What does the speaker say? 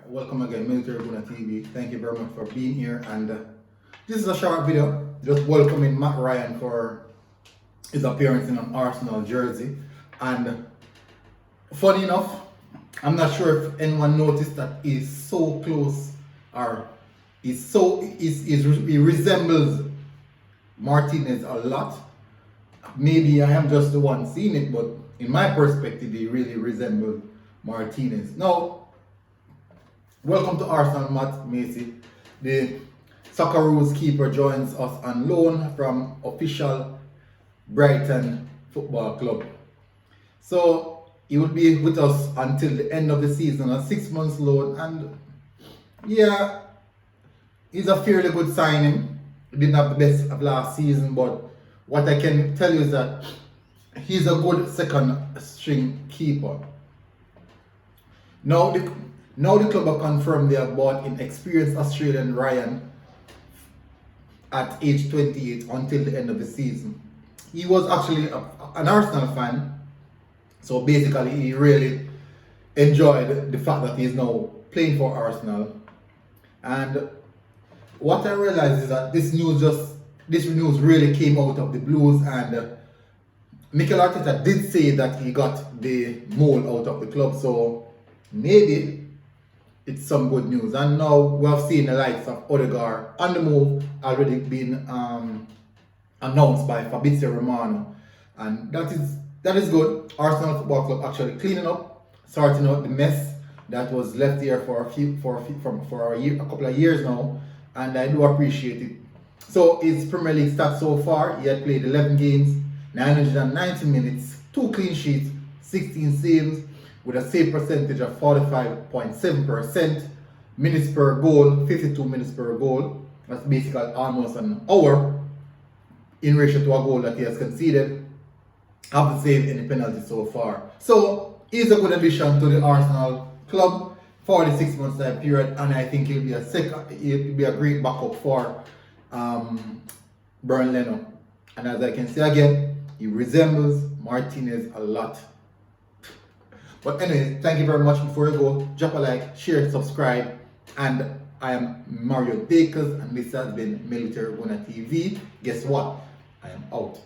Welcome again, Military Guna TV. Thank you very much for being here. And this is a short video, just welcoming Matt Ryan for his appearance in an Arsenal jersey. And funny enough, I'm not sure if anyone noticed that he's so close, or he resembles Martinez a lot. Maybe I am just the one seeing it, but in my perspective, he really resembles Martinez. Now, welcome to Arsenal, Maty. The Socceroos keeper joins us on loan from official Brighton Football Club. So he will be with us until the end of the season, a 6 months loan, and yeah, he's a fairly good signing. He didn't have the best of last season, but what I can tell you is that he's a good second string keeper. Now the club have confirmed they have bought an experienced Australian Ryan at age 28 until the end of the season. He was actually an Arsenal fan, so basically he really enjoyed the fact that he is now playing for Arsenal. And what I realized is that this news really came out of the blues, and Mikel Arteta did say that he got the mole out of the club, so maybe it's some good news. And now we have seen the likes of Odegaard on the move already been announced by Fabrizio Romano, and that is good. Arsenal Football Club actually cleaning up, sorting out the mess that was left here for a couple of years now, and I do appreciate it. So his Premier League stats so far: he had played 11 games, 990 minutes, 2 clean sheets, 16 saves, with a save percentage of 45.7%, minutes per goal, 52 minutes per goal. That's basically almost an hour in relation to a goal that he has conceded. Haven't saved any penalties so far. So he's a good addition to the Arsenal club for the 6 months time period, and I think he'll be a great backup for Leno. And as I can say again, he resembles Martinez a lot. But anyway, thank you very much. Before you go, drop a like, share, subscribe, and I am Mario Bakers, and this has been Military Guna TV. Guess what? I am out.